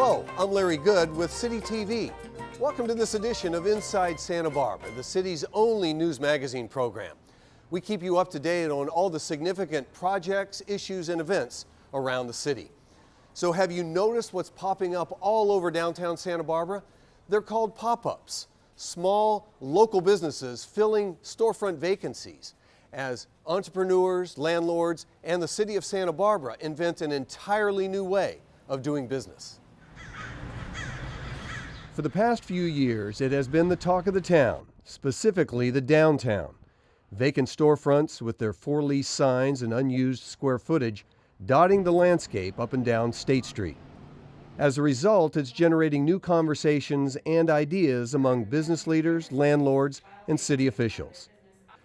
Hello, I'm Larry Good with City TV. Welcome to this edition of Inside Santa Barbara, the city's only news magazine program. We keep you up to date on all the significant projects, issues, and events around the city. So have you noticed what's popping up all over downtown Santa Barbara? They're called pop-ups, small local businesses filling storefront vacancies as entrepreneurs, landlords, and the city of Santa Barbara invent an entirely new way of doing business. For the past few years, it has been the talk of the town, specifically the downtown. Vacant storefronts with their for-lease signs and unused square footage dotting the landscape up and down State Street. As a result, it's generating new conversations and ideas among business leaders, landlords, and city officials.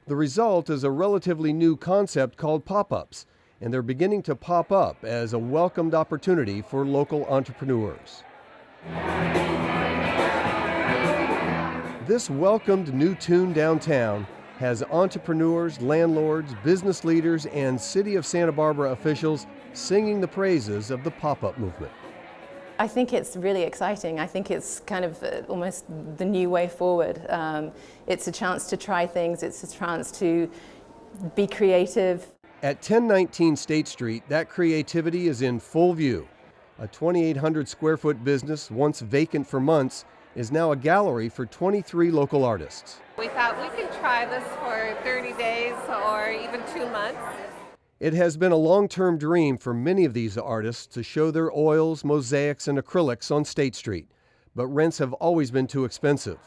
The result is a relatively new concept called pop-ups, and they're beginning to pop up as a welcomed opportunity for local entrepreneurs. This welcomed new tune downtown has entrepreneurs, landlords, business leaders, and City of Santa Barbara officials singing the praises of the pop-up movement. I think it's really exciting. I think it's kind of almost the new way forward. It's a chance to try things. It's a chance to be creative. At 1019 State Street, that creativity is in full view. A 2,800 square foot business, once vacant for months, is now a gallery for 23 local artists. We thought we could try this for 30 days or even 2 months. It has been a long-term dream for many of these artists to show their oils, mosaics, and acrylics on State Street, but rents have always been too expensive.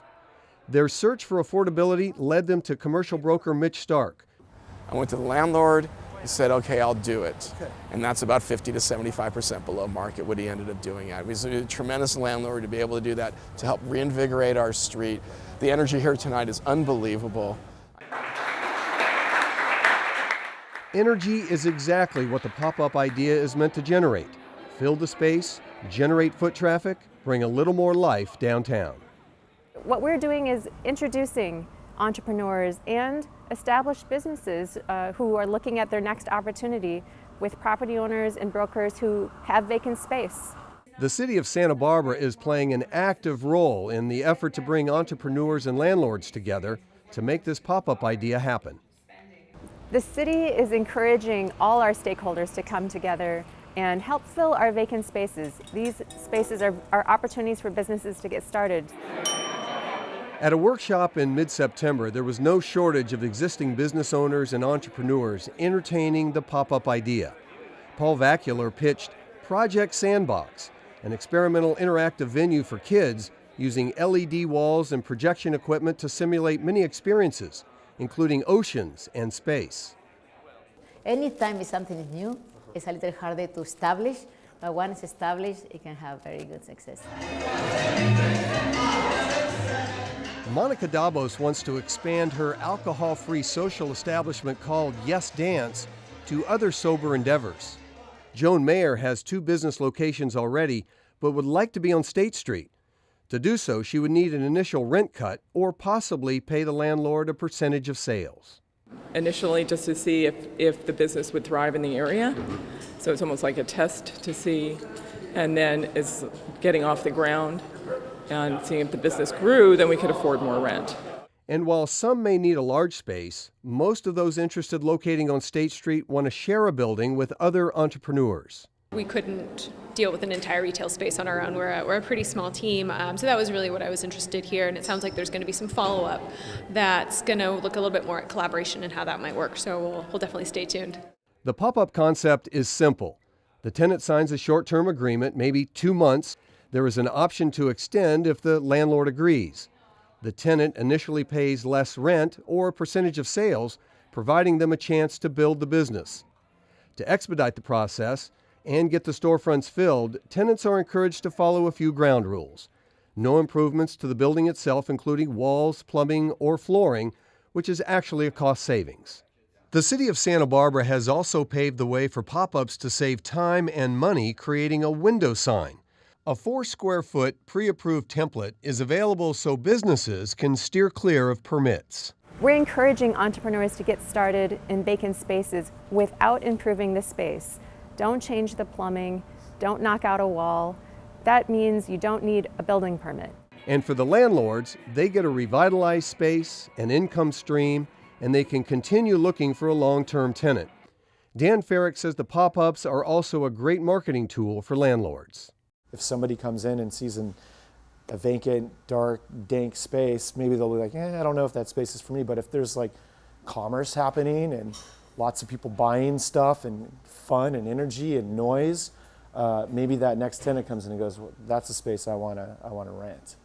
Their search for affordability led them to commercial broker Mitch Stark. I went to the landlord, he said, okay, I'll do it. And that's about 50 to 75% below market what he ended up doing at. He was a tremendous landlord to be able to do that, to help reinvigorate our street. The energy here tonight is unbelievable. Energy is exactly what the pop-up idea is meant to generate. Fill the space, generate foot traffic, bring a little more life downtown. What we're doing is introducing entrepreneurs and established businesses who are looking at their next opportunity with property owners and brokers who have vacant space. The city of Santa Barbara is playing an active role in the effort to bring entrepreneurs and landlords together to make this pop-up idea happen. The city is encouraging all our stakeholders to come together and help fill our vacant spaces. These spaces are opportunities for businesses to get started. At a workshop in mid-September, there was no shortage of existing business owners and entrepreneurs entertaining the pop-up idea. Paul Vacular pitched Project Sandbox, an experimental interactive venue for kids using LED walls and projection equipment to simulate many experiences, including oceans and space. Anytime something is new, it's a little harder to establish, but once established, it can have very good success. Monica Dabos wants to expand her alcohol-free social establishment called Yes Dance to other sober endeavors. Joan Mayer has 2 business locations already, but would like to be on State Street. To do so, she would need an initial rent cut or possibly pay the landlord a percentage of sales. Initially, just to see if the business would thrive in the area. So it's almost like a test to see, and then is getting off the ground and seeing if the business grew, then we could afford more rent. And while some may need a large space, most of those interested locating on State Street want to share a building with other entrepreneurs. We couldn't deal with an entire retail space on our own. We're a pretty small team, so that was really what I was interested here, and it sounds like there's going to be some follow-up that's going to look a little bit more at collaboration and how that might work, so we'll definitely stay tuned. The pop-up concept is simple. The tenant signs a short-term agreement, maybe 2 months. There is an option to extend if the landlord agrees. The tenant initially pays less rent or a percentage of sales, providing them a chance to build the business. To expedite the process and get the storefronts filled, tenants are encouraged to follow a few ground rules. No improvements to the building itself, including walls, plumbing, or flooring, which is actually a cost savings. The city of Santa Barbara has also paved the way for pop-ups to save time and money, creating a window sign. A 4 square foot pre-approved template is available so businesses can steer clear of permits. We're encouraging entrepreneurs to get started in vacant spaces without improving the space. Don't change the plumbing, don't knock out a wall. That means you don't need a building permit. And for the landlords, they get a revitalized space, an income stream, and they can continue looking for a long-term tenant. Dan Ferrick says the pop-ups are also a great marketing tool for landlords. If somebody comes in and sees a vacant, dark, dank space, maybe they'll be like, I don't know if that space is for me. But if there's like commerce happening and lots of people buying stuff and fun and energy and noise, maybe that next tenant comes in and goes, well, that's a space I want to rent.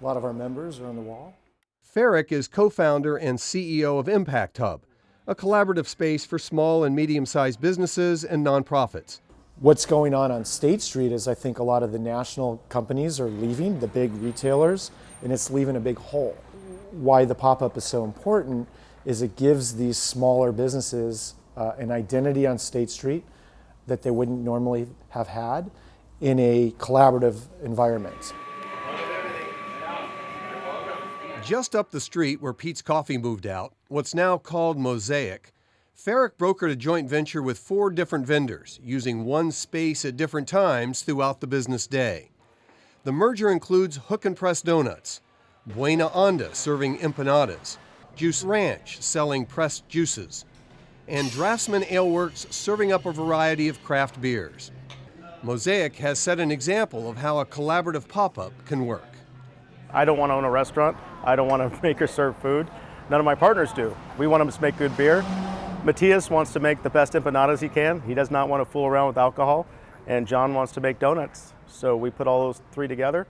A lot of our members are on the wall. Ferrick is co-founder and CEO of Impact Hub, a collaborative space for small and medium-sized businesses and nonprofits. What's going on State Street is I think a lot of the national companies are leaving, the big retailers, and it's leaving a big hole. Why the pop-up is so important is it gives these smaller businesses an identity on State Street that they wouldn't normally have had in a collaborative environment. Just up the street where Pete's Coffee moved out, what's now called Mosaic, Ferrick brokered a joint venture with 4 different vendors, using one space at different times throughout the business day. The merger includes Hook and Press Donuts, Buena Onda serving empanadas, Juice Ranch selling pressed juices, and Draftsman Ale Works serving up a variety of craft beers. Mosaic has set an example of how a collaborative pop-up can work. I don't want to own a restaurant. I don't want to make or serve food. None of my partners do. We want them to make good beer. Matthias wants to make the best empanadas he can. He does not want to fool around with alcohol. And John wants to make donuts. So we put all those 3 together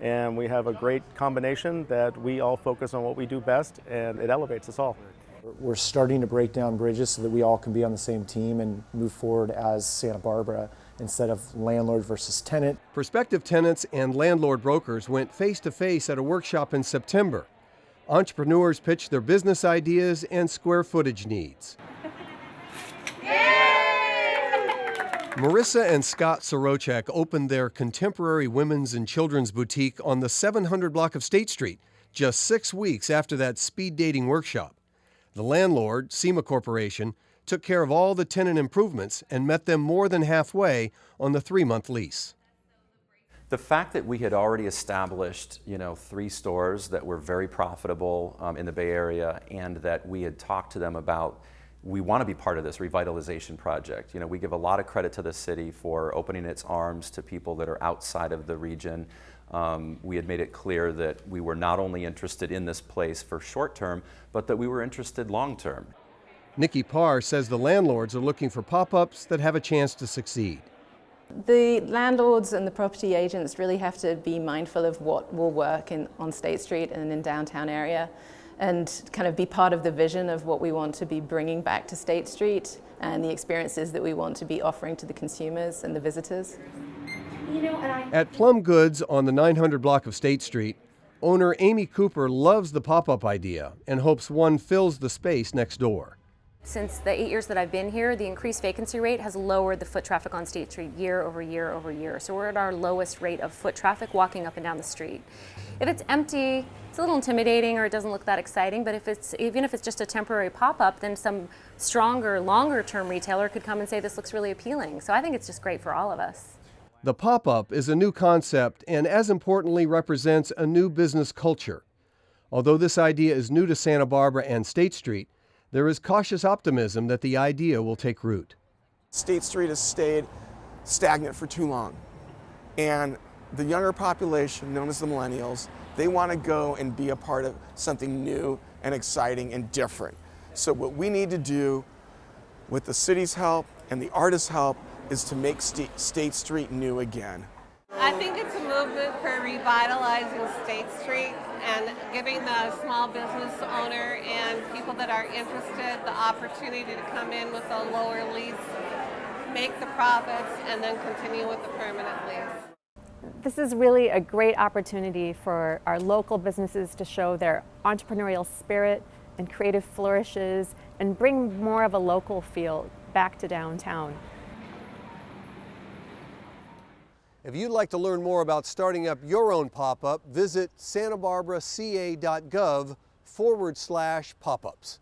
and we have a great combination that we all focus on what we do best, and it elevates us all. We're starting to break down bridges so that we all can be on the same team and move forward as Santa Barbara instead of landlord versus tenant. Prospective tenants and landlord brokers went face-to-face at a workshop in September. Entrepreneurs pitched their business ideas and square footage needs. Marissa and Scott Sorochek opened their contemporary women's and children's boutique on the 700 block of State Street just 6 weeks after that speed dating workshop. The landlord, SEMA Corporation, took care of all the tenant improvements and met them more than halfway on the 3-month lease. The fact that we had already established, 3 stores that were very profitable in the Bay Area, and that we had talked to them about, we want to be part of this revitalization project. We give a lot of credit to the city for opening its arms to people that are outside of the region. We had made it clear that we were not only interested in this place for short term, but that we were interested long term. Nikki Parr says the landlords are looking for pop-ups that have a chance to succeed. The landlords and the property agents really have to be mindful of what will work on State Street and in downtown area, and kind of be part of the vision of what we want to be bringing back to State Street and the experiences that we want to be offering to the consumers and the visitors. At Plum Goods on the 900 block of State Street, owner Amy Cooper loves the pop-up idea and hopes one fills the space next door. Since the 8 years that I've been here, the increased vacancy rate has lowered the foot traffic on State Street year over year over year. So we're at our lowest rate of foot traffic walking up and down the street. If it's empty, it's a little intimidating or it doesn't look that exciting, but even if it's just a temporary pop-up, then some stronger, longer-term retailer could come and say, this looks really appealing. So I think it's just great for all of us. The pop-up is a new concept and, as importantly, represents a new business culture. Although this idea is new to Santa Barbara and State Street, there is cautious optimism that the idea will take root. State Street has stayed stagnant for too long. And the younger population, known as the millennials, they want to go and be a part of something new and exciting and different. So what we need to do, with the city's help and the artists' help, is to make State Street new again. I think it's a movement for revitalizing State Street and giving the small business owner and people that are interested the opportunity to come in with a lower lease, make the profits, and then continue with the permanent lease. This is really a great opportunity for our local businesses to show their entrepreneurial spirit and creative flourishes and bring more of a local feel back to downtown. If you'd like to learn more about starting up your own pop-up, visit santabarbaraca.gov/pop-ups.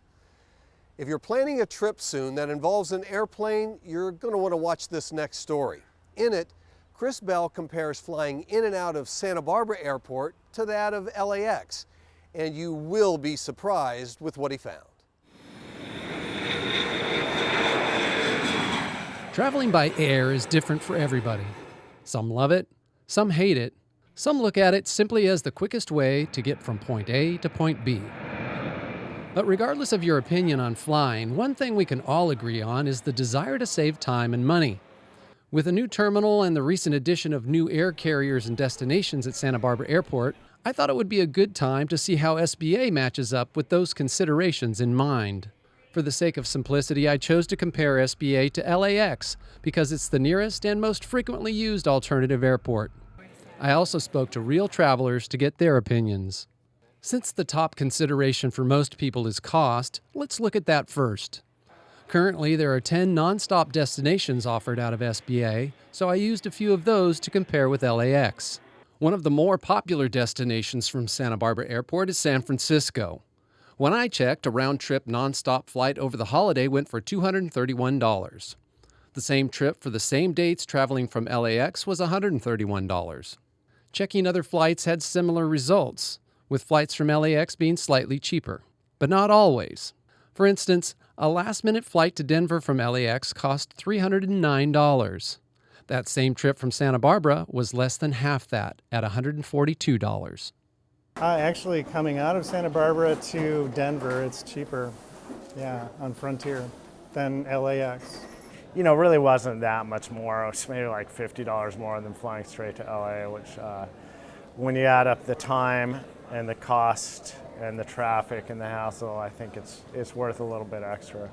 If you're planning a trip soon that involves an airplane, you're going to want to watch this next story. In it, Chris Bell compares flying in and out of Santa Barbara Airport to that of LAX, and you will be surprised with what he found. Traveling by air is different for everybody. Some love it, some hate it, some look at it simply as the quickest way to get from point A to point B. But regardless of your opinion on flying, one thing we can all agree on is the desire to save time and money. With a new terminal and the recent addition of new air carriers and destinations at Santa Barbara Airport, I thought it would be a good time to see how SBA matches up with those considerations in mind. For the sake of simplicity, I chose to compare SBA to LAX because it's the nearest and most frequently used alternative airport. I also spoke to real travelers to get their opinions. Since the top consideration for most people is cost, let's look at that first. Currently, there are 10 nonstop destinations offered out of SBA, so I used a few of those to compare with LAX. One of the more popular destinations from Santa Barbara Airport is San Francisco. When I checked, a round-trip nonstop flight over the holiday went for $231. The same trip for the same dates traveling from LAX was $131. Checking other flights had similar results, with flights from LAX being slightly cheaper, but not always. For instance, a last-minute flight to Denver from LAX cost $309. That same trip from Santa Barbara was less than half that, at $142. Actually, coming out of Santa Barbara to Denver, it's cheaper, on Frontier than LAX. You know, really wasn't that much more. It was maybe like $50 more than flying straight to LA, which when you add up the time and the cost and the traffic and the hassle, I think it's worth a little bit extra.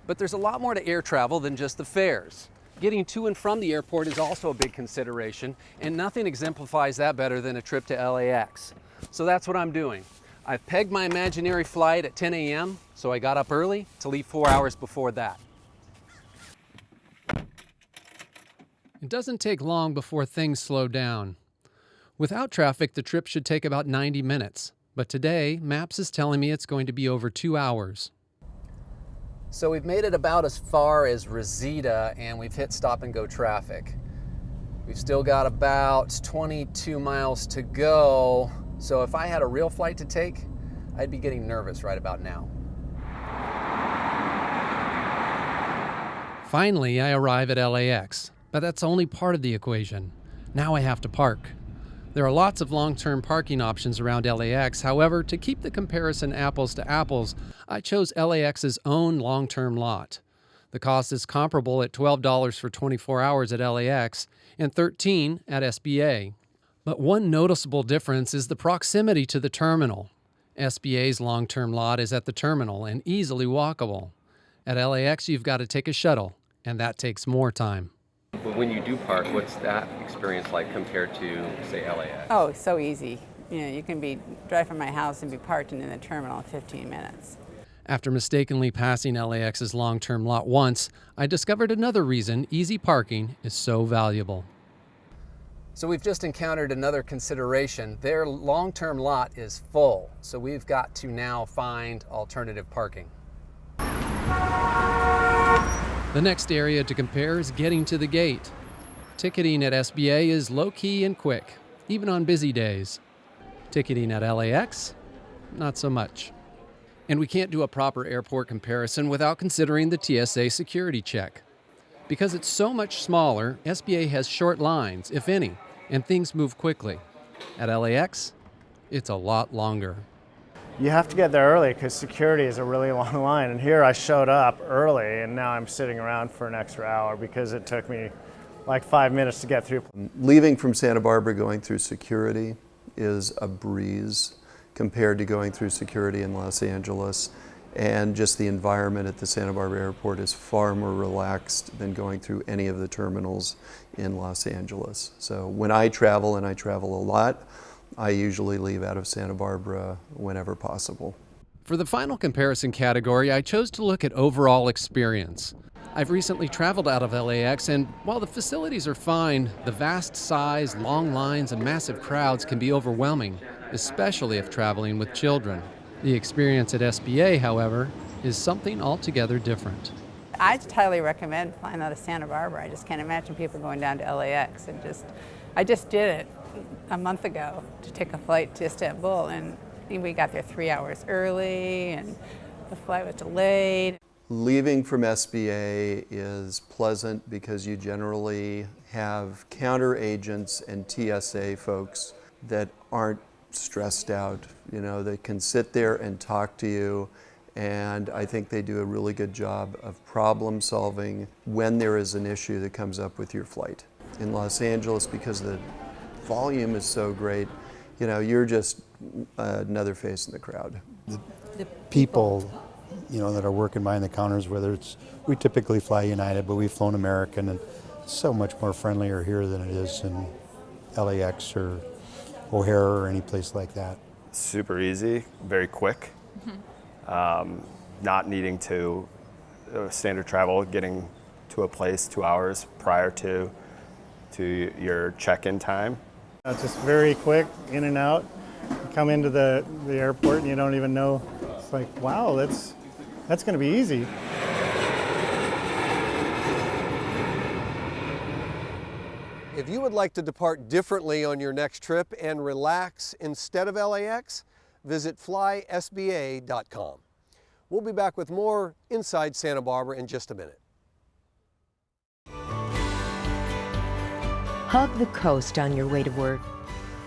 But there's a lot more to air travel than just the fares. Getting to and from the airport is also a big consideration, and nothing exemplifies that better than a trip to LAX. So that's what I'm doing. I've pegged my imaginary flight at 10 a.m., so I got up early to leave 4 hours before that. It doesn't take long before things slow down. Without traffic, the trip should take about 90 minutes, but today, Maps is telling me it's going to be over 2 hours. So we've made it about as far as Reseda, and we've hit stop and go traffic. We've still got about 22 miles to go, so if I had a real flight to take, I'd be getting nervous right about now. Finally, I arrive at LAX, but that's only part of the equation. Now I have to park. There are lots of long-term parking options around LAX. However, to keep the comparison apples to apples, I chose LAX's own long-term lot. The cost is comparable at $12 for 24 hours at LAX and $13 at SBA. But one noticeable difference is the proximity to the terminal. SBA's long-term lot is at the terminal and easily walkable. At LAX, you've got to take a shuttle, and that takes more time. When you do park, what's that experience like compared to, say, LAX? Oh, so easy. You know, you can drive from my house and be parked in the terminal in 15 minutes. After mistakenly passing LAX's long-term lot once, I discovered another reason easy parking is so valuable. So we've just encountered another consideration. Their long-term lot is full, so we've got to now find alternative parking. The next area to compare is getting to the gate. Ticketing at SBA is low-key and quick, even on busy days. Ticketing at LAX, not so much. And we can't do a proper airport comparison without considering the TSA security check. Because it's so much smaller, SBA has short lines, if any, and things move quickly. At LAX, it's a lot longer. You have to get there early because security is a really long line. And here I showed up early and now I'm sitting around for an extra hour because it took me like 5 minutes to get through. Leaving from Santa Barbara going through security is a breeze compared to going through security in Los Angeles. And just the environment at the Santa Barbara airport is far more relaxed than going through any of the terminals in Los Angeles. So when I travel, and I travel a lot, I usually leave out of Santa Barbara whenever possible. For the final comparison category, I chose to look at overall experience. I've recently traveled out of LAX, and while the facilities are fine, the vast size, long lines, and massive crowds can be overwhelming, especially if traveling with children. The experience at SBA, however, is something altogether different. I just highly recommend flying out of Santa Barbara. I just can't imagine people going down to LAX. I just did it a month ago to take a flight to Istanbul, and we got there 3 hours early, and the flight was delayed. Leaving from SBA is pleasant because you generally have counter agents and TSA folks that aren't stressed out. You know, they can sit there and talk to you, and I think they do a really good job of problem solving when there is an issue that comes up with your flight. In Los Angeles, because the volume is so great, you know, you're just another face in the crowd. The people, you know, that are working behind the counters, whether it's, we typically fly United, but we've flown American, and it's so much more friendlier here than it is in LAX or O'Hare or any place like that. Super easy, very quick. Not needing to standard travel, getting to a place 2 hours prior to your check-in time. It's just very quick, in and out. You come into the airport and you don't even know. It's like, wow, that's going to be easy. If you would like to depart differently on your next trip and relax instead of LAX, visit flysba.com. We'll be back with more Inside Santa Barbara in just a minute. Hug the coast on your way to work.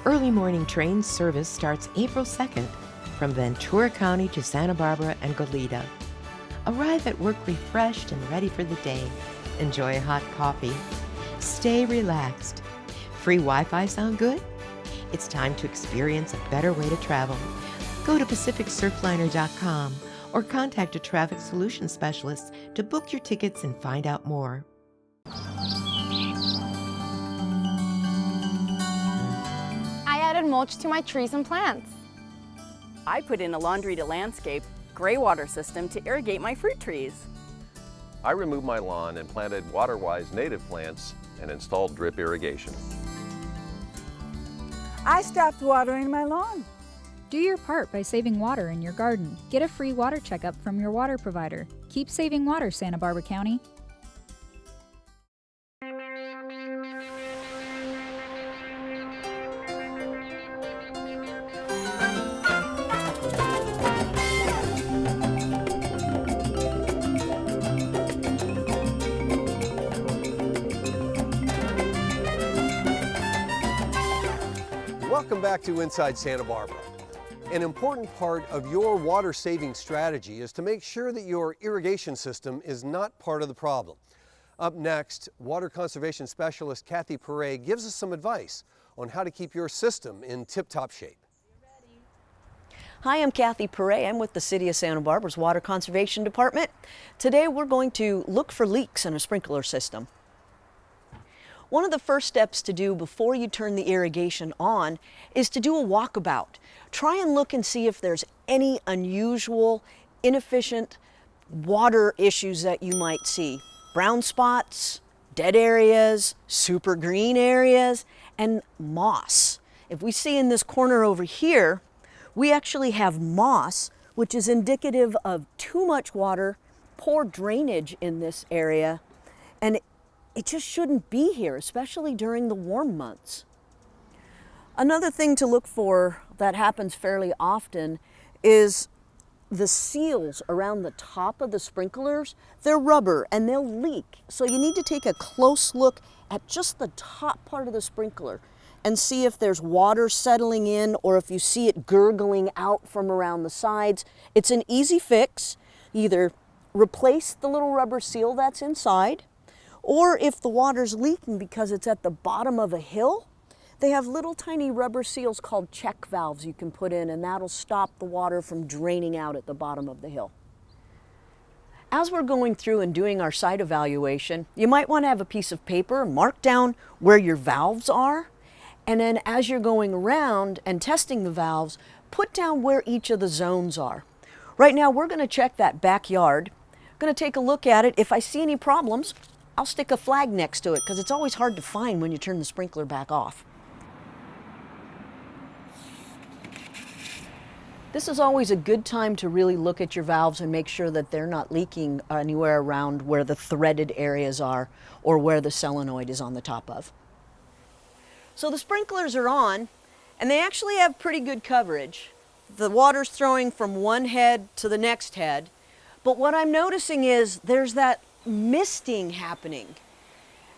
Early morning train service starts April 2nd from Ventura County to Santa Barbara and Goleta. Arrive at work refreshed and ready for the day. Enjoy a hot coffee. Stay relaxed. Free Wi-Fi sound good? It's time to experience a better way to travel. Go to PacificSurfliner.com or contact a traffic solutions specialist to book your tickets and find out more. I added mulch to my trees and plants. I put in a Laundry to Landscape gray water system to irrigate my fruit trees. I removed my lawn and planted WaterWise native plants and installed drip irrigation. I stopped watering my lawn. Do your part by saving water in your garden. Get a free water checkup from your water provider. Keep saving water, Santa Barbara County. Welcome back to Inside Santa Barbara. An important part of your water saving strategy is to make sure that your irrigation system is not part of the problem. Up next, water conservation specialist Kathy Perret gives us some advice on how to keep your system in tip-top shape. Hi, I'm Kathy Perret. I'm with the City of Santa Barbara's Water Conservation Department. Today we're going to look for leaks in a sprinkler system. One of the first steps to do before you turn the irrigation on is to do a walkabout. Try and look and see if there's any unusual, inefficient water issues that you might see. Brown spots, dead areas, super green areas, and moss. If we see in this corner over here, we actually have moss, which is indicative of too much water, poor drainage in this area, and it just shouldn't be here, especially during the warm months. Another thing to look for that happens fairly often is the seals around the top of the sprinklers. They're rubber and they'll leak. So you need to take a close look at just the top part of the sprinkler and see if there's water settling in or if you see it gurgling out from around the sides. It's an easy fix. Either replace the little rubber seal that's inside, or if the water's leaking because it's at the bottom of a hill, they have little tiny rubber seals called check valves you can put in, and that'll stop the water from draining out at the bottom of the hill. As we're going through and doing our site evaluation, you might want to have a piece of paper, mark down where your valves are, and then as you're going around and testing the valves, put down where each of the zones are. Right now we're going to check that backyard. I'm going to take a look at it. If I see any problems, I'll stick a flag next to it because it's always hard to find when you turn the sprinkler back off. This is always a good time to really look at your valves and make sure that they're not leaking anywhere around where the threaded areas are or where the solenoid is on the top of. So the sprinklers are on, and they actually have pretty good coverage. The water's throwing from one head to the next head, but what I'm noticing is there's that misting happening.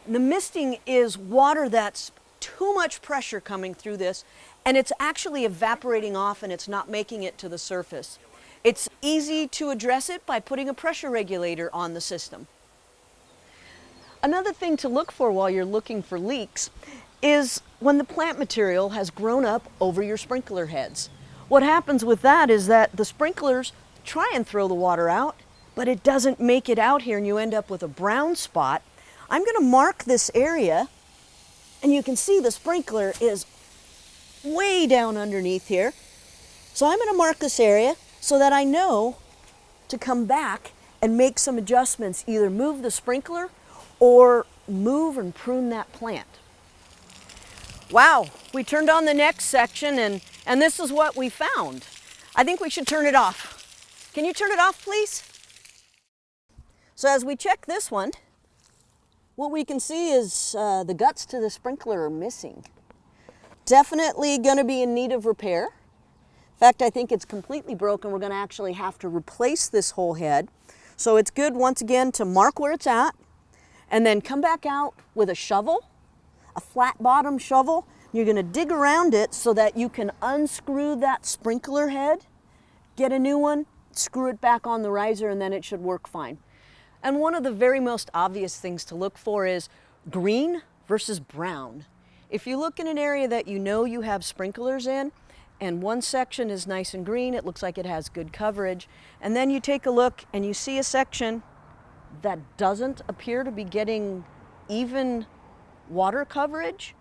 And the misting is water that's too much pressure coming through this, and it's actually evaporating off and it's not making it to the surface. It's easy to address it by putting a pressure regulator on the system. Another thing to look for while you're looking for leaks is when the plant material has grown up over your sprinkler heads. What happens with that is that the sprinklers try and throw the water out, but it doesn't make it out here and you end up with a brown spot. I'm going to mark this area, and you can see the sprinkler is way down underneath here. So I'm going to mark this area so that I know to come back and make some adjustments, either move the sprinkler or move and prune that plant. Wow, we turned on the next section and this is what we found. I think we should turn it off. Can you turn it off, please? So as we check this one, what we can see is the guts to the sprinkler are missing. Definitely going to be in need of repair. In fact, I think it's completely broken. We're going to actually have to replace this whole head. So it's good, once again, to mark where it's at and then come back out with a shovel, a flat bottom shovel. You're going to dig around it so that you can unscrew that sprinkler head, get a new one, screw it back on the riser, and then it should work fine. And one of the very most obvious things to look for is green versus brown. If you look in an area that you know you have sprinklers in, and one section is nice and green, it looks like it has good coverage, and then you take a look and you see a section that doesn't appear to be getting even water coverage,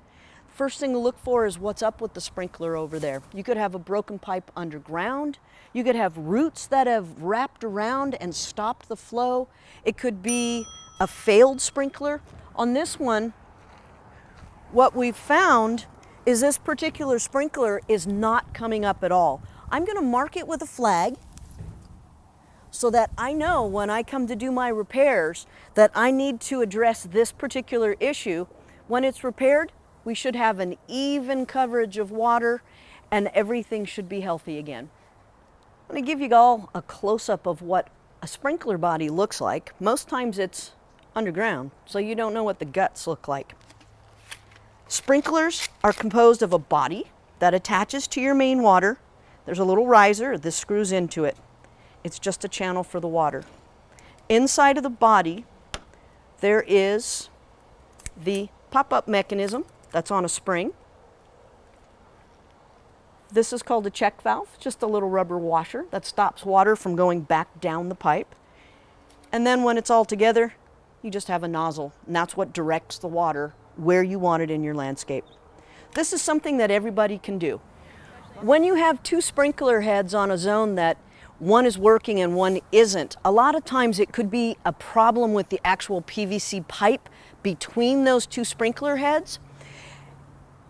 first thing to look for is what's up with the sprinkler over there. You could have a broken pipe underground. You could have roots that have wrapped around and stopped the flow. It could be a failed sprinkler. On this one, what we've found is this particular sprinkler is not coming up at all. I'm going to mark it with a flag so that I know when I come to do my repairs that I need to address this particular issue. When it's repaired, we should have an even coverage of water and everything should be healthy again. I'm going to give you all a close-up of what a sprinkler body looks like. Most times it's underground, so you don't know what the guts look like. Sprinklers are composed of a body that attaches to your main water. There's a little riser, this screws into it. It's just a channel for the water. Inside of the body, there is the pop-up mechanism that's on a spring. This is called a check valve, just a little rubber washer that stops water from going back down the pipe. And then when it's all together, you just have a nozzle, and that's what directs the water where you want it in your landscape. This is something that everybody can do. When you have two sprinkler heads on a zone that one is working and one isn't, a lot of times it could be a problem with the actual PVC pipe between those two sprinkler heads.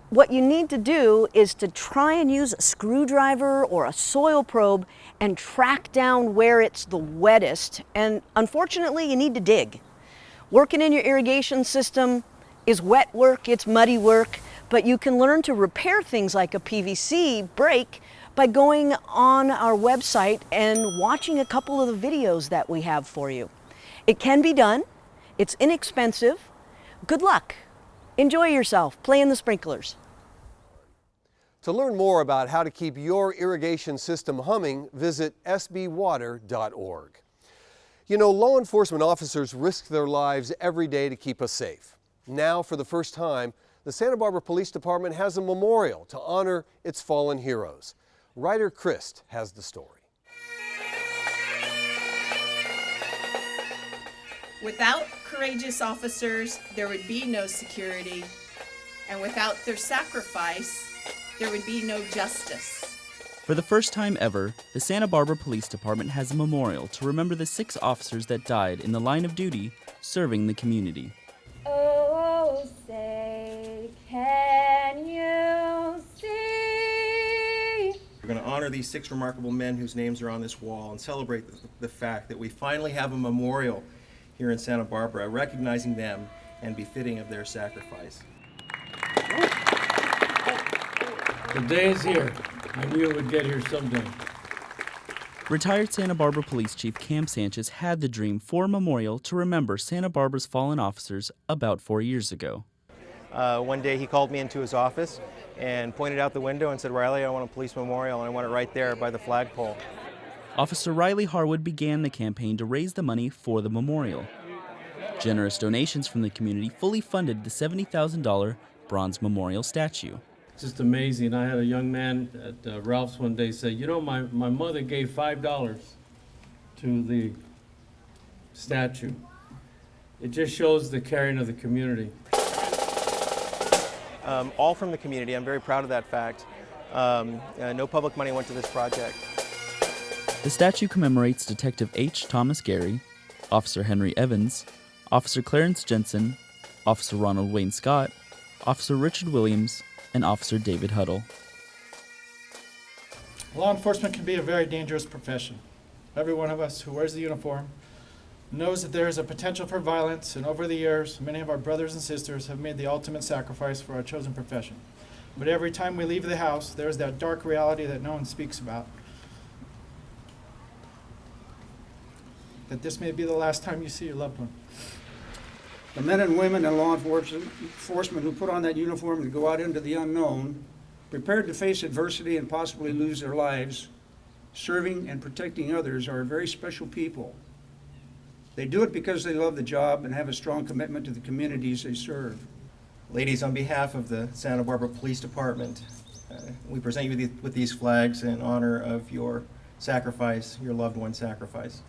What you need to do is to try and use a screwdriver or a soil probe and track down where it's the wettest. And unfortunately, you need to dig. Working in your irrigation system is wet work, it's muddy work, but you can learn to repair things like a PVC break by going on our website and watching a couple of the videos that we have for you. It can be done, it's inexpensive. Good luck. Enjoy yourself, play in the sprinklers. To learn more about how to keep your irrigation system humming, visit sbwater.org. You know, law enforcement officers risk their lives every day to keep us safe. Now, for the first time, the Santa Barbara Police Department has a memorial to honor its fallen heroes. Ryder Christ has the story. Without courageous officers, there would be no security, and without their sacrifice, there would be no justice. For the first time ever, the Santa Barbara Police Department has a memorial to remember the 6 officers that died in the line of duty serving the community. Oh, say, can you see? We're going to honor honor these 6 remarkable men whose names are on this wall and celebrate the fact that we finally have a memorial here in Santa Barbara, recognizing them and befitting of their sacrifice. The day is here. I knew it would get here someday. Retired Santa Barbara Police Chief Cam Sanchez had the dream for a memorial to remember Santa Barbara's fallen officers about 4 years ago. One day he called me into his office and pointed out the window and said, "Riley, I want a police memorial, and I want it right there by the flagpole." Officer Riley Harwood began the campaign to raise the money for the memorial. Generous donations from the community fully funded the $70,000 bronze memorial statue. It's just amazing. I had a young man at Ralph's one day say, "You know, my mother gave $5 to the statue." It just shows the caring of the community. All from the community. I'm very proud of that fact. No public money went to this project. The statue commemorates Detective H. Thomas Gary, Officer Henry Evans, Officer Clarence Jensen, Officer Ronald Wayne Scott, Officer Richard Williams, and Officer David Huddle. Law enforcement can be a very dangerous profession. Every one of us who wears the uniform knows that there is a potential for violence, and over the years, many of our brothers and sisters have made the ultimate sacrifice for our chosen profession. But every time we leave the house, there is that dark reality that no one speaks about. That this may be the last time you see your loved one. The men and women in law enforcement who put on that uniform to go out into the unknown, prepared to face adversity and possibly lose their lives, serving and protecting others, are very special people. They do it because they love the job and have a strong commitment to the communities they serve. Ladies, on behalf of the Santa Barbara Police Department, we present you with these flags in honor of your sacrifice, your loved one's sacrifice.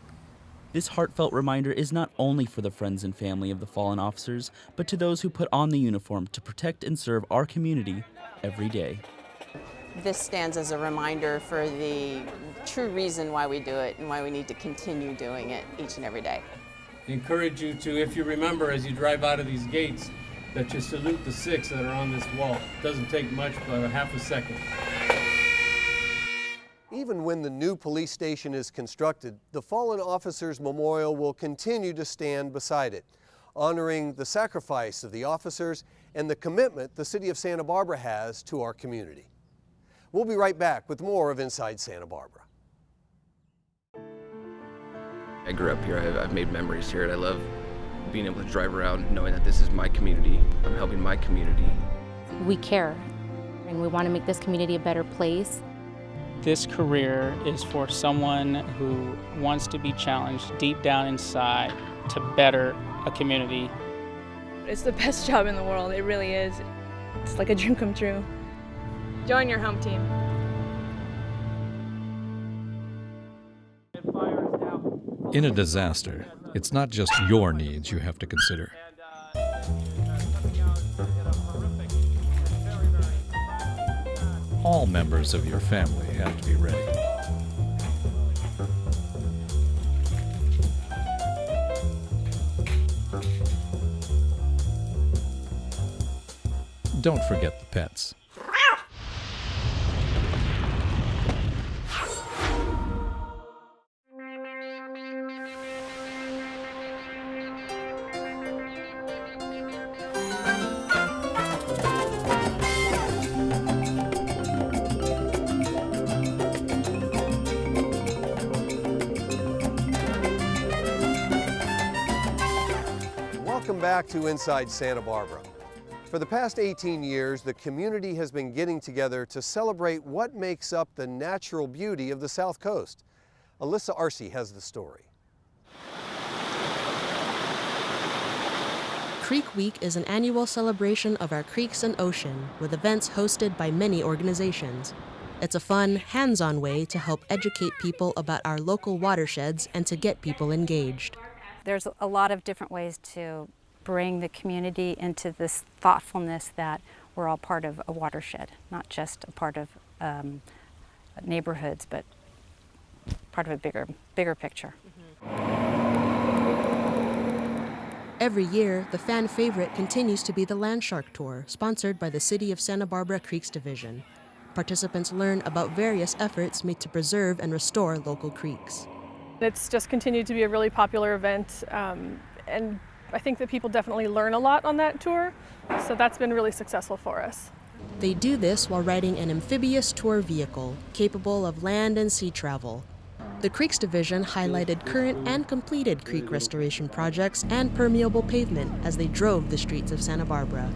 This heartfelt reminder is not only for the friends and family of the fallen officers, but to those who put on the uniform to protect and serve our community every day. This stands as a reminder for the true reason why we do it and why we need to continue doing it each and every day. I encourage you to, if you remember as you drive out of these gates, that you salute the 6 that are on this wall. It doesn't take much but a half a second. Even when the new police station is constructed, the Fallen Officers Memorial will continue to stand beside it, honoring the sacrifice of the officers and the commitment the City of Santa Barbara has to our community. We'll be right back with more of Inside Santa Barbara. I grew up here. I've made memories here, and I love being able to drive around knowing that this is my community. I'm helping my community. We care, and we want to make this community a better place. This career is for someone who wants to be challenged deep down inside to better a community. It's the best job in the world, it really is. It's like a dream come true. Join your home team. In a disaster, it's not just your needs you have to consider. All members of your family have to be ready. Don't forget the pets. Welcome back to Inside Santa Barbara. For the past 18 years, the community has been getting together to celebrate what makes up the natural beauty of the South Coast. Alyssa Arce has the story. Creek Week is an annual celebration of our creeks and ocean, with events hosted by many organizations. It's a fun, hands-on way to help educate people about our local watersheds and to get people engaged. There's a lot of different ways to bring the community into this thoughtfulness that we're all part of a watershed, not just a part of neighborhoods, but part of a bigger picture. Every year, the fan favorite continues to be the Land Shark Tour, sponsored by the City of Santa Barbara Creeks Division. Participants learn about various efforts made to preserve and restore local creeks. It's just continued to be a really popular event, and I think that people definitely learn a lot on that tour, so that's been really successful for us. They do this while riding an amphibious tour vehicle capable of land and sea travel. The Creeks Division highlighted current and completed creek restoration projects and permeable pavement as they drove the streets of Santa Barbara.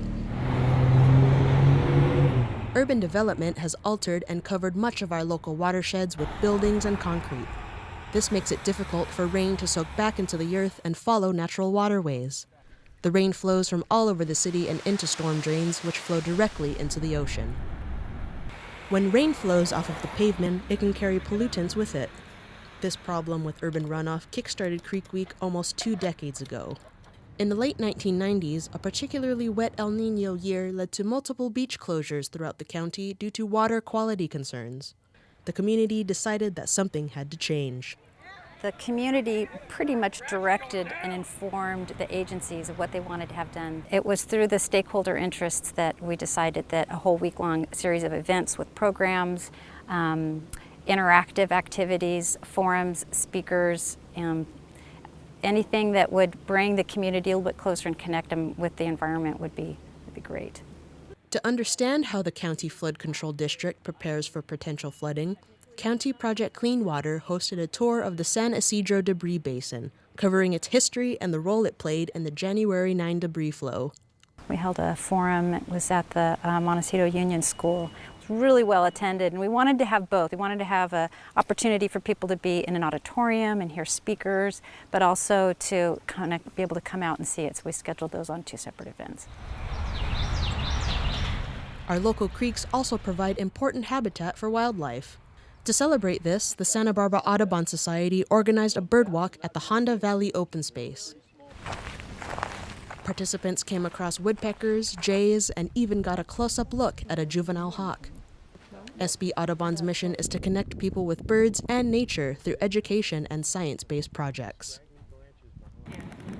Urban development has altered and covered much of our local watersheds with buildings and concrete. This makes it difficult for rain to soak back into the earth and follow natural waterways. The rain flows from all over the city and into storm drains, which flow directly into the ocean. When rain flows off of the pavement, it can carry pollutants with it. This problem with urban runoff kickstarted Creek Week almost 2 decades ago. In the late 1990s, a particularly wet El Niño year led to multiple beach closures throughout the county due to water quality concerns. The community decided that something had to change. The community pretty much directed and informed the agencies of what they wanted to have done. It was through the stakeholder interests that we decided that a whole week-long series of events with programs, interactive activities, forums, speakers, anything that would bring the community a little bit closer and connect them with the environment would be great. To understand how the County Flood Control District prepares for potential flooding, County Project Clean Water hosted a tour of the San Isidro debris basin, covering its history and the role it played in the January 9 debris flow. We held a forum. It was at the Montecito Union School. It was really well attended, and we wanted to have both. We wanted to have an opportunity for people to be in an auditorium and hear speakers, but also to kind of be able to come out and see it. So we scheduled those on 2 separate events. Our local creeks also provide important habitat for wildlife. To celebrate this, the Santa Barbara Audubon Society organized a birdwalk at the Honda Valley Open Space. Participants came across woodpeckers, jays, and even got a close-up look at a juvenile hawk. SB Audubon's mission is to connect people with birds and nature through education and science-based projects.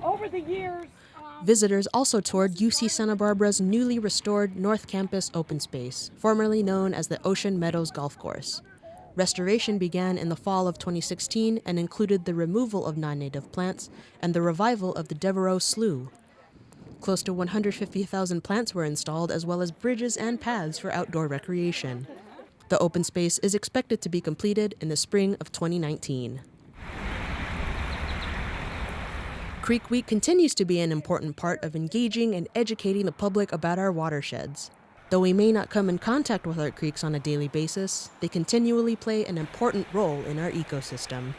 Over the years, Visitors also toured UC Santa Barbara's newly restored North Campus Open Space, formerly known as the Ocean Meadows Golf Course. Restoration began in the fall of 2016 and included the removal of non-native plants and the revival of the Devereaux Slough. Close to 150,000 plants were installed, as well as bridges and paths for outdoor recreation. The open space is expected to be completed in the spring of 2019. Creek Week continues to be an important part of engaging and educating the public about our watersheds. Though we may not come in contact with our creeks on a daily basis, they continually play an important role in our ecosystem.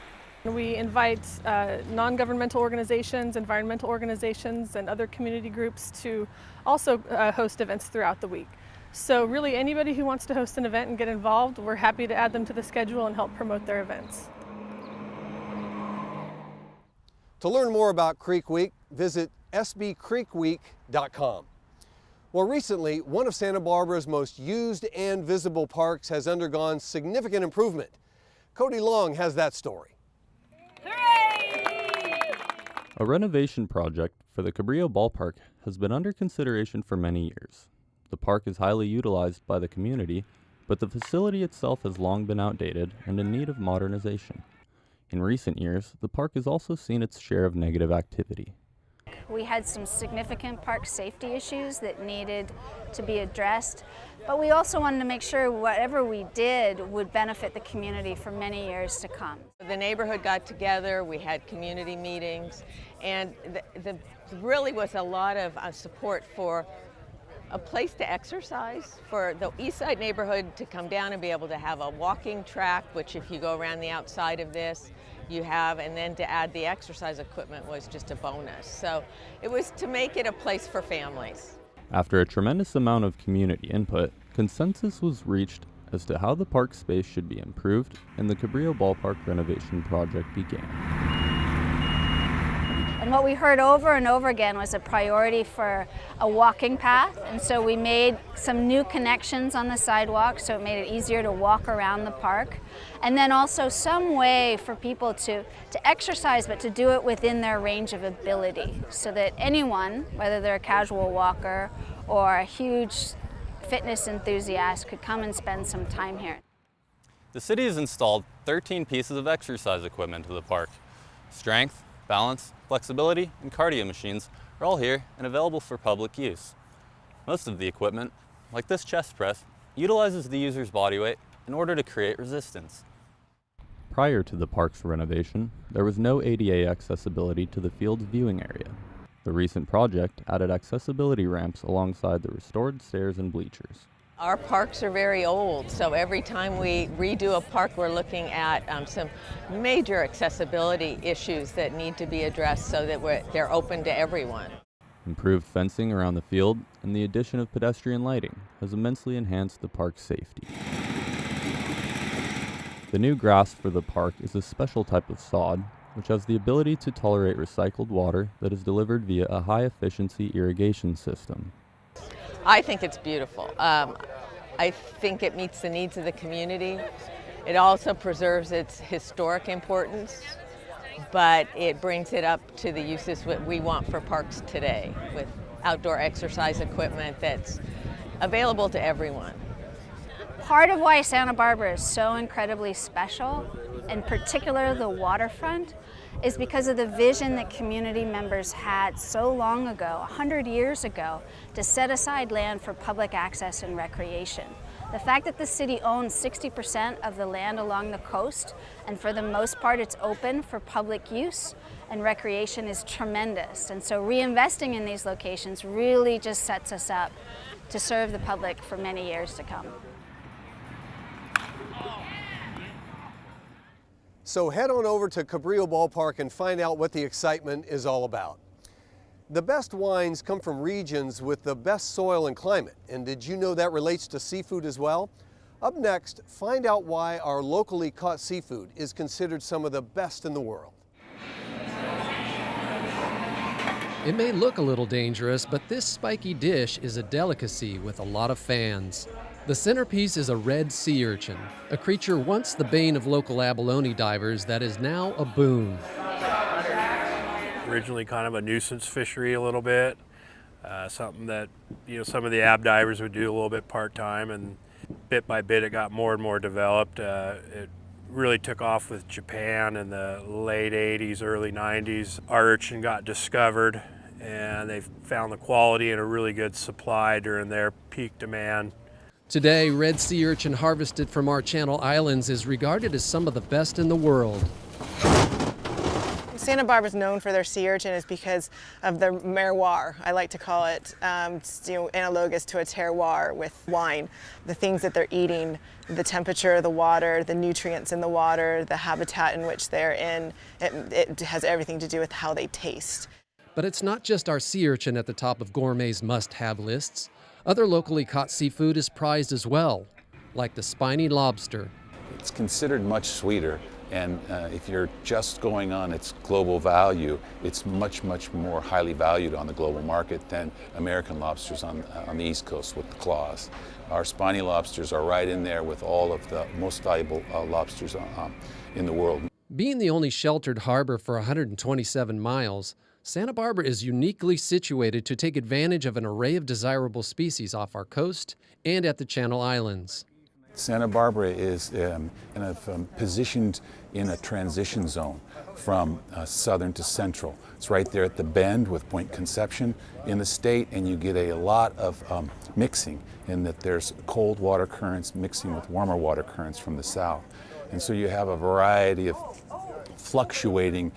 We invite non-governmental organizations, environmental organizations, and other community groups to also host events throughout the week. So really anybody who wants to host an event and get involved, we're happy to add them to the schedule and help promote their events. To learn more about Creek Week, visit sbcreekweek.com. Well, recently, one of Santa Barbara's most used and visible parks has undergone significant improvement. Cody Long has that story. A renovation project for the Cabrillo Ballpark has been under consideration for many years. The park is highly utilized by the community, but the facility itself has long been outdated and in need of modernization. In recent years, the park has also seen its share of negative activity. We had some significant park safety issues that needed to be addressed, but we also wanted to make sure whatever we did would benefit the community for many years to come. The neighborhood got together, we had community meetings, and there really was a lot of support for a place to exercise, for the East Side neighborhood to come down and be able to have a walking track, which if you go around the outside of this, you have, and then to add the exercise equipment was just a bonus. So it was to make it a place for families. After a tremendous amount of community input, consensus was reached as to how the park space should be improved, and the Cabrillo Ballpark renovation project began. And what we heard over and over again was a priority for a walking path, and so we made some new connections on the sidewalk so it made it easier to walk around the park. And then also some way for people to exercise, but to do it within their range of ability, so that anyone, whether they're a casual walker or a huge fitness enthusiasts could come and spend some time here. The city has installed 13 pieces of exercise equipment to the park. Strength, balance, flexibility, and cardio machines are all here and available for public use. Most of the equipment, like this chest press, utilizes the user's body weight in order to create resistance. Prior to the park's renovation, there was no ADA accessibility to the field's viewing area. The recent project added accessibility ramps alongside the restored stairs and bleachers. Our parks are very old, so every time we redo a park, we're looking at some major accessibility issues that need to be addressed so that they're open to everyone. Improved fencing around the field and the addition of pedestrian lighting has immensely enhanced the park's safety. The new grass for the park is a special type of sod, which has the ability to tolerate recycled water that is delivered via a high-efficiency irrigation system. I think it's beautiful. I think it meets the needs of the community. It also preserves its historic importance, but it brings it up to the uses what we want for parks today, with outdoor exercise equipment that's available to everyone. Part of why Santa Barbara is so incredibly special, in particular the waterfront, is because of the vision that community members had so long ago, 100 years ago, to set aside land for public access and recreation. The fact that the city owns 60% of the land along the coast, and for the most part it's open for public use and recreation, is tremendous. And so reinvesting in these locations really just sets us up to serve the public for many years to come. So head on over to Cabrillo Ballpark and find out what the excitement is all about. The best wines come from regions with the best soil and climate. And did you know that relates to seafood as well? Up next, find out why our locally caught seafood is considered some of the best in the world. It may look a little dangerous, but this spiky dish is a delicacy with a lot of fans. The centerpiece is a red sea urchin, a creature once the bane of local abalone divers that is now a boon. Originally kind of a nuisance fishery a little bit, something that some of the ab divers would do a little bit part-time, and bit by bit it got more and more developed. It really took off with Japan in the late 80s, early 90s. Our urchin got discovered and they found the quality and a really good supply during their peak demand. Today, red sea urchin harvested from our Channel Islands is regarded as some of the best in the world. Santa Barbara is known for their sea urchin is because of the terroir. I like to call it analogous to a terroir with wine. The things that they're eating, the temperature of the water, the nutrients in the water, the habitat in which they're in, it has everything to do with how they taste. But it's not just our sea urchin at the top of gourmets' must-have lists. Other locally caught seafood is prized as well, like the spiny lobster. It's considered much sweeter, and if you're just going on its global value, it's much, much more highly valued on the global market than American lobsters on the East Coast with the claws. Our spiny lobsters are right in there with all of the most valuable lobsters in the world. Being the only sheltered harbor for 127 miles, Santa Barbara is uniquely situated to take advantage of an array of desirable species off our coast and at the Channel Islands. Santa Barbara is positioned in a transition zone from southern to central. It's right there at the bend with Point Conception in the state, and you get a lot of mixing in that there's cold water currents mixing with warmer water currents from the south. And so you have a variety of fluctuating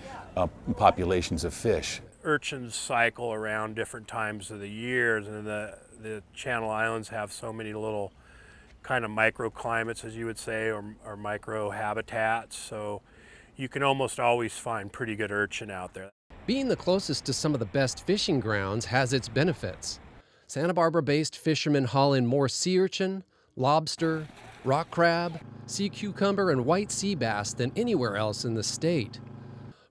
populations of fish. Urchins cycle around different times of the year, and the Channel Islands have so many little kind of microclimates, as you would say, or micro habitats, so you can almost always find pretty good urchin out there. Being the closest to some of the best fishing grounds has its benefits. Santa Barbara-based fishermen haul in more sea urchin, lobster, rock crab, sea cucumber, and white sea bass than anywhere else in the state.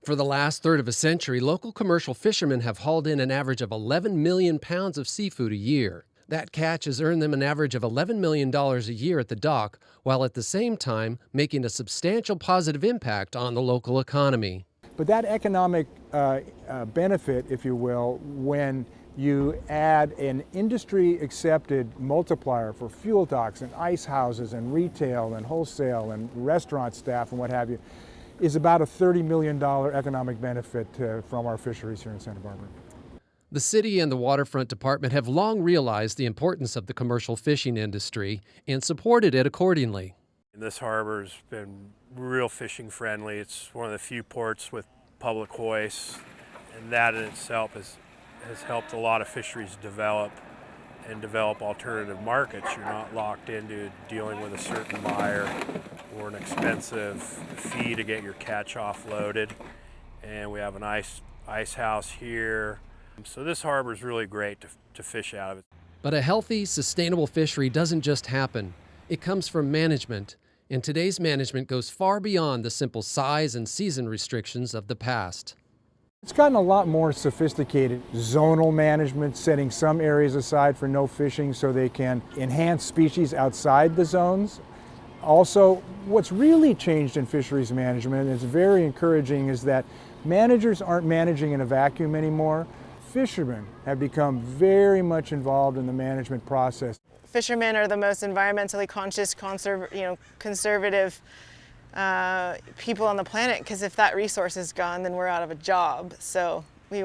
For the last third of a century, local commercial fishermen have hauled in an average of 11 million pounds of seafood a year. That catch has earned them an average of $11 million a year at the dock, while at the same time making a substantial positive impact on the local economy. But that economic benefit, if you will, when you add an industry-accepted multiplier for fuel docks and ice houses and retail and wholesale and restaurant staff and what have you, is about a $30 million economic benefit from our fisheries here in Santa Barbara. The city and the waterfront department have long realized the importance of the commercial fishing industry and supported it accordingly. This harbor's been real fishing friendly. It's one of the few ports with public hoists, and that in itself has helped a lot of fisheries develop alternative markets. You're not locked into dealing with a certain buyer or an expensive fee to get your catch offloaded. And we have an ice house here. So this harbor is really great to fish out of it. But a healthy, sustainable fishery doesn't just happen. It comes from management, and today's management goes far beyond the simple size and season restrictions of the past. It's gotten a lot more sophisticated. Zonal management, setting some areas aside for no fishing so they can enhance species outside the zones. Also, what's really changed in fisheries management, and it's very encouraging, is that managers aren't managing in a vacuum anymore. Fishermen have become very much involved in the management process. Fishermen are the most environmentally conscious, conservative people on the planet, because if that resource is gone, then we're out of a job. So we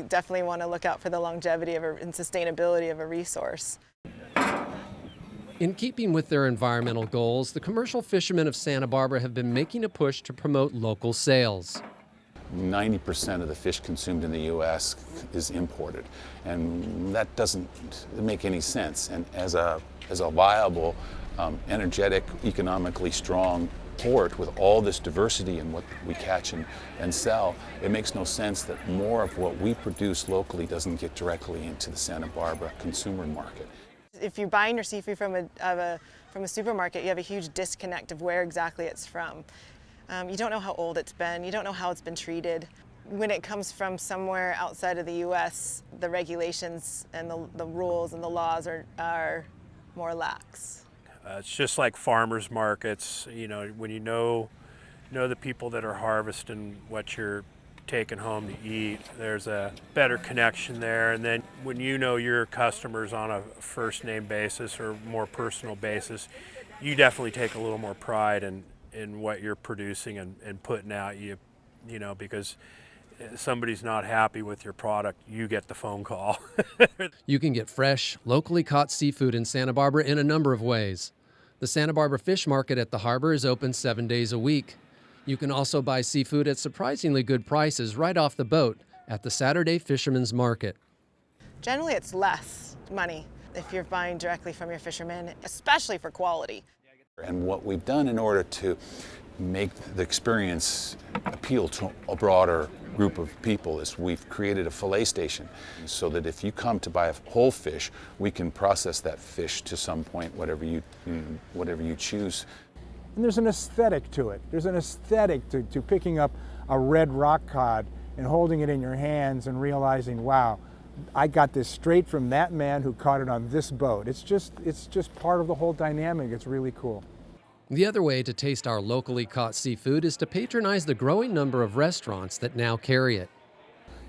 definitely want to look out for the longevity and sustainability of a resource. In keeping with their environmental goals, the commercial fishermen of Santa Barbara have been making a push to promote local sales. 90% of the fish consumed in the U.S. is imported, and that doesn't make any sense. And as a viable, energetic, economically strong port with all this diversity in what we catch and sell, it makes no sense that more of what we produce locally doesn't get directly into the Santa Barbara consumer market. If you're buying your seafood from a supermarket, you have a huge disconnect of where exactly it's from. You don't know how old it's been, you don't know how it's been treated. When it comes from somewhere outside of the U.S., the regulations and the rules and the laws are more lax. It's just like farmers markets. When you know the people that are harvesting what you're taking home to eat, there's a better connection there. And then when you know your customers on a first name basis or more personal basis, you definitely take a little more pride in what you're producing and putting out. Because if somebody's not happy with your product, you get the phone call. You can get fresh, locally caught seafood in Santa Barbara in a number of ways. The Santa Barbara Fish Market at the harbor is open 7 days a week. You can also buy seafood at surprisingly good prices right off the boat at the Saturday Fisherman's Market. Generally, it's less money if you're buying directly from your fishermen, especially for quality. And what we've done in order to make the experience appeal to a broader group of people is we've created a fillet station so that if you come to buy a whole fish, we can process that fish to some point, whatever you choose. And there's an aesthetic to it. There's an aesthetic to picking up a red rock cod and holding it in your hands and realizing, wow, I got this straight from that man who caught it on this boat. It's just part of the whole dynamic. It's really cool. The other way to taste our locally caught seafood is to patronize the growing number of restaurants that now carry it.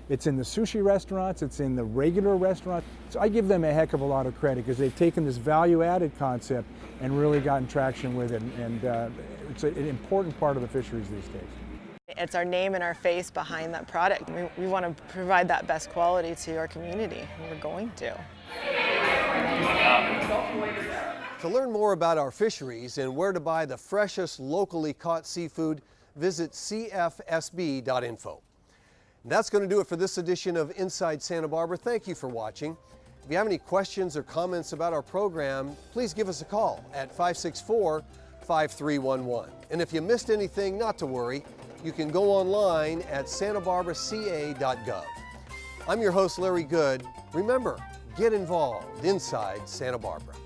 It's in the sushi restaurants, it's in the regular restaurants. So I give them a heck of a lot of credit because they've taken this value-added concept and really gotten traction with it. And it's an important part of the fisheries these days. It's our name and our face behind that product. We want to provide that best quality to our community, and we're going to. To learn more about our fisheries and where to buy the freshest locally caught seafood, visit cfsb.info. That's going to do it for this edition of Inside Santa Barbara. Thank you for watching. If you have any questions or comments about our program, please give us a call at 564-5311. And if you missed anything, not to worry, you can go online at santabarbaraca.gov. I'm your host, Larry Good. Remember, get involved inside Santa Barbara.